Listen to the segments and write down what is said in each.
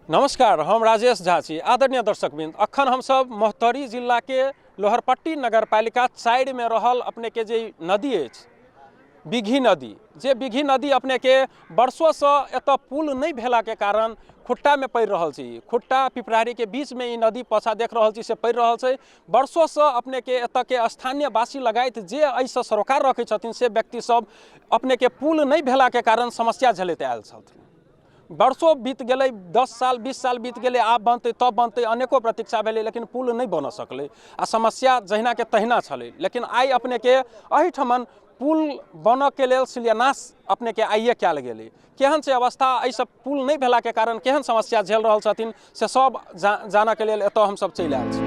नमस्कार, हम राजेश झा छी। आदरणीय दर्शकबिंद, अखन हम सब मोहतरी जिला के लोहरपट्टी नगरपालिका 4 में रहल अपने के जे नदी अछि बिघी नदी, जे बिघी नदी अपने के वर्षों से एतऽ पुल नहीं भेला के कारण खुट्टा में पड़ रहल छी। खुट्टा पिपरारी के बीच में ई नदी पाछा देख रहल छी से पड़ रहल छै। वर्षों से अपने के एतऽ के स्थानीय वासी लगाइत जे एहिसँ सरोकार रखै छथिन से व्यक्ति सब अपने के पुल नहीं भेला के कारण समस्या झेलैत आयल छथिन। वर्षों बीत गए, 10 साल 20 साल बीत गए, आब बनते तब बनते, अनेको प्रतीक्षा भेलै, लेकिन पुल नहीं बन सकलै आ समस्या जहिना के तहिना छलै। लेकिन आई अपने के एहिठमन पुल बनऽ के लेल शिलान्यास अपने के आइए कयल गेलै। केहन छै अवस्था, एहि सब पुल नहीं भेला के कारण केहन समस्या झेल रहल छथिन से सब जानऽ के लेल एतऽ हम सब चलि आयल छी।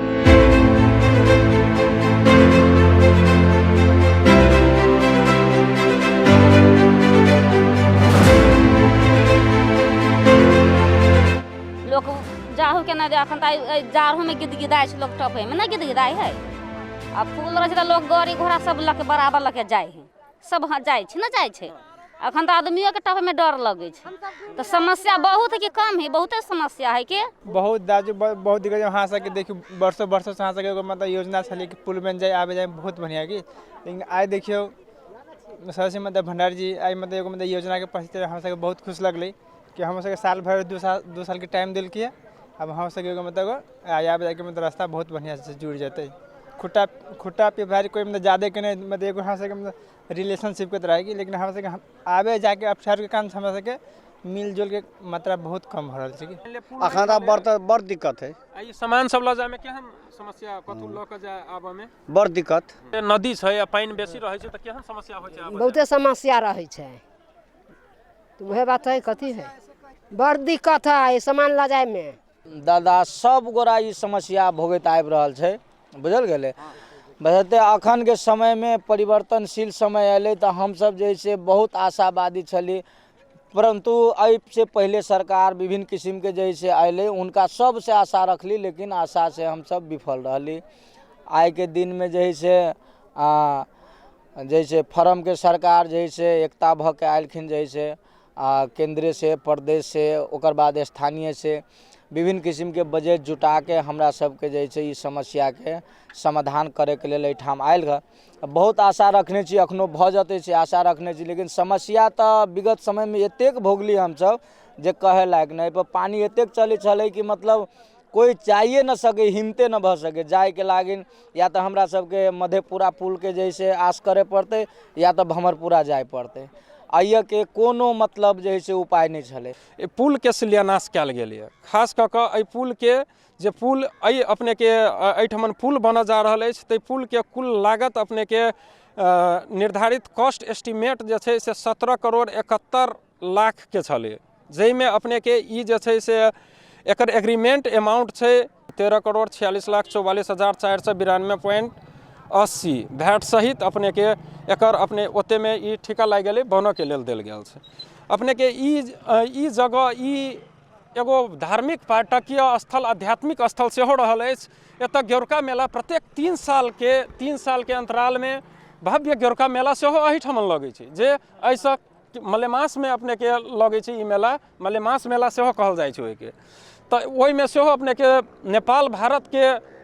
लोक जाहू के ना अखन जाड़ों में गिदगिदाई छै, लोक टपे में ना गिदगिदाई है। अब पुल रहे लोग गाड़ी घोड़ा सब लके बराबर लके जाए है, सब जाए ना जाए छे। अखन तो आदमियों के टपे में डर लगे छे, तो समस्या बहुत है कि कम है, बहुत समस्या है के बहुत दाजू बहुत दिक्कत। यहाँ से देखियो वर्षों से यहाँ से मतलब योजना छे कि पुल बन जाए आवे जाए बहुत बढ़िया की। लेकिन आइ देखियो सरसी मतलब भंडारी जी आई मतलब एगो मतलब योजना के पहुँचते हम सब बहुत खुश लगल कि हम सब साल भर 2 साल के टाइम दिल किया। अब हम सब मतलब आवे जाए के मतलब रास्ता बहुत बढ़िया से जुड़ जाते। खुट्टा पे भारी कोई मतलब ज़्यादा के नहीं मतलब एगो हम सब मतलब रिलेशनशिप के रहेगी। लेकिन हम सब आवे जाके अफसर के काम हम सब मिलजुल के मात्रा बहुत कम हो रहा है। अखन बड़ दिक्कत है। ई सामान सब ल जाए में केहन समस्या, कतु ल के जाए आबे में बड़ दिक्कत। नदी छै या पानी बेसी रहे छै त केहन समस्या होय छै? बहुते समस्या रहे छै, तो वह बात है। कथी है बड़ दिक्कत है सामान ल जाए में। दादा सब गोरा ई समस्या भोगत आबि रहल छै, बुझल गेले। बशर्ते अखन के समय में परिवर्तनशील समय अले तो हम सब जे से बहुत आशावादी छली, परंतु एहि से पहले सरकार विभिन्न किस्म के जैसे अले उनका सब से आशा रखली, लेकिन आशा से हम सब विफल रहली। आइ के दिन में जैसे फर्म के सरकार जैसे एकता भ के आयलखिन, जैसे केंद्र से प्रदेश से ओकर बाद स्थानीय से विभिन्न किस्म के बजट जुटा के हमरा सबके जैसे ई समस्या के समाधान करे के लिए एठाम आयल ग। बहुत आशा रखने छी, अखनो भ जते छै आशा रखने छी। लेकिन समस्या तो विगत समय में एतेक भोगली हम सब जे कहे लायक नहीं। पर पानी एतेक चले छले कि मतलब कोई चाहिए न सके, हिम्मते न भ सके जाए के लागिन। या तो हमरा सबके मधेपुरा पुल के जैसे आस करे पड़ते या तो भमरपुरा जाए पड़ते। आइए के कोनो मतलब जैसे उपाय नहीं छले। पुल के शिलान्यास कयल गेलै, खास कऽ कऽ एहि पुल के जे पुल अपने के एहिठमन पुल बनऽ जा रहल अछि, ताहि पुल के कुल लागत अपने के निर्धारित कॉस्ट एस्टिमेट जे छै से 17 करोड़ 71 लाख के छलै, जाहिमे अपने के ई जे छै से एकर एग्रीमेंट अमाउंट छै 13 करोड़ 46 लाख 44 हजार 492.80 वैट सहित अपने के एकर अपने ओते में ई ठिका लागि गेलै, बनऽ के लेल देल गेल छै। अपने के ई जगह ई एगो धार्मिक पर्यटकीय स्थल, आध्यात्मिक स्थल सेहो रहल अछि। एतऽ गेरुका मेला प्रत्येक 3 साल के अंतराल में भव्य गेरुका मेला सेहो एहिठमन लगै छै, जे एहिसँ मलेमास में अपने के लगै छै। ई मेला मलेमास मेला सेहो कहल जाइ छै ओहिके। तऽ ओहिमे सेहो अपने के नेपाल भारत के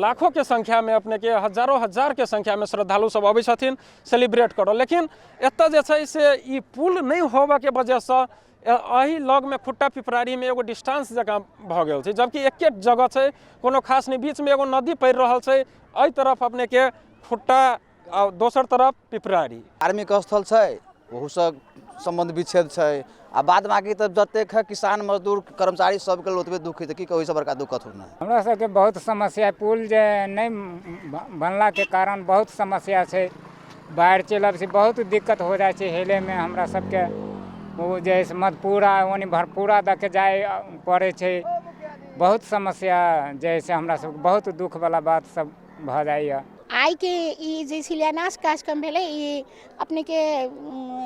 लाखों के संख्या में अपने के हजारों हजार के संख्या में श्रद्धालु सब अबै छथिन सेलिब्रेट करऽ। लेकिन एतऽ जे छै से ई पुल नहीं होबऽ के वजह से एही लग में खुट्टा पिपरारी में एगो डिस्टेंस जगह भ गेल छै, जबकि एके जगह छै, कोनो खास नहीं। बीच में एगो नदी पड़ रहल छै, एहि तरफ अपने के खुट्टा आ दोसर तरफ पिपरारी। धार्मिक स्थल छै, ओहू से संबंध विच्छेद छै। आ बाद बाकी तो जतेक है किसान मजदूर कर्मचारी सबके ओतबे दुख है, की कहू सब बड़का दिक्कत होना है। हमरा सबके बहुत समस्या, पुल जे नहीं बनला के कारण बहुत समस्या छै। बाढ़ चलब से बहुत दिक्कत हो जाए छै हेले में। हमरा सबके वो जैसे मधपुरा ओनी भरपूरा दके जाए पड़े छै। बहुत समस्या जैसे हमरा सब बहुत दुख वाला बात सब भ जाइए। आई के ई जे शिलान्यास कार्यक्रम भेलै ई अपने के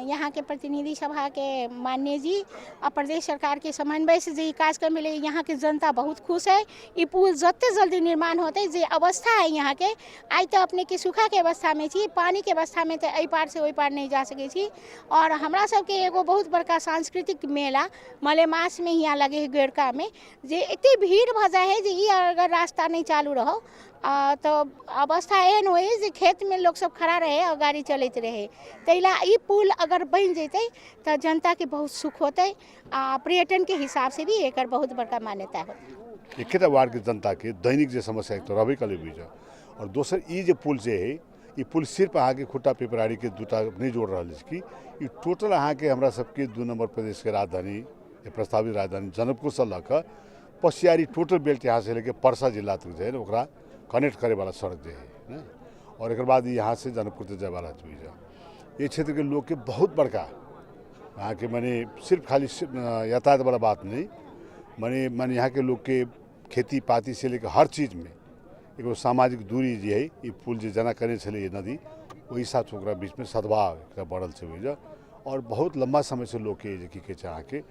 यहाँ के प्रतिनिधि सभा के माननीय जी आ प्रदेश सरकार के समन्वय से जे कार्यक्रम भेलै यहाँ के जनता बहुत खुश है। ई पुल जते जल्दी निर्माण होते जे अवस्था है यहाँ के आई तो अपने के सूखा के अवस्था में छी, पानी के अवस्था में तो एहि पार से ओहि पार नहीं जा सके छी। और हमरा सब के एगो बहुत बड़का सांस्कृतिक मेला मलेमास में यहाँ लगे है गोरका में, जे एते भीड़ भ जाए है जे ई अगर रास्ता नहीं चालू रहो तो अवस्था एहन हो जे खेत में लोग सब खड़ा रहे और गाड़ी चलते रहे। तैला ई पुल अगर बन जैते तो जनता के बहुत सुख होते आ पर्यटन के हिसाब से भी एक बहुत बड़का मान्यता होती। एक वार्ड के जनता के दैनिक जो समस्या एक तो रहबे कले बुझ और दोसर ई जे पुल जे है ये पुल सिर्फ अहाँ के खुट्टा पिपराड़ी के दूटा नहीं जोड़ रहा है कि ये टोटल अहाँ के हमरा सबके 2 नंबर प्रदेश के राजधानी प्रस्तावित राजधानी जनकपुर से लऽ पसियारी टोटल बेल्ट यहाँ से लेके पर्सा जिला तक जो है ओकरा कनेक्ट करे वाला सड़क जो है और एक बाद यहाँ से जनकपुर तक जाए वाला चीज ये क्षेत्र के लोग के बहुत बड़का यहाँ के माने सिर्फ खाली यातायात वाला बात नहीं माने यहाँ के लोग के खेती पाती से लेकर हर चीज़ में एगो सामाजिक दूरी जो है ये पुल जो जना करे छे ये नदी वही साथ ओकरा बीच में सद्भाव एक बढ़ल से हुई और बहुत लंबा समय से लोग के की चाह के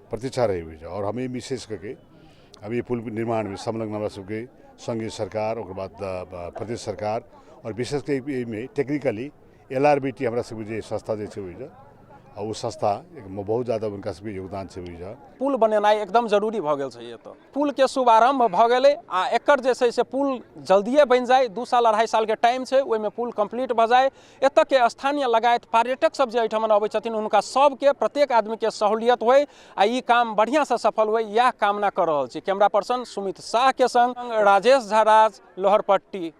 प्रतीक्षा रही हुई और हमें विशेष करके अब ये पुल निर्माण में संलग्न हमारा सबके संघीय सरकार और बाद प्रदेश सरकार और विशेष कर में टेक्निकली LRBT हमारा सबके संस्था जैसे हुई और वो संस्था एक बहुत ज़्यादा उनका सबके योगदान से हुई जा। पुल बनेनाई एकदम जरूरी भ गेल छै। तो पुल के शुभारंभ भ गेलै आ एकर जे छै से पुल जल्दिए बन जाए 2 साल 2.5 साल के टाइम छै ओहि में पुल कंप्लीट भ जाए। एतऽ के स्थानीय लगायत पर्यटक सब जे एहिठाम अबै छथिन हुनका सबके प्रत्येक आदमी के सहूलियत होय आ ई काम बढ़िया से सफल होय यह कामना कर रहल छी। कैमरा पर्सन सुमित शाह के संग राजेश झा, लोहरपट्टी।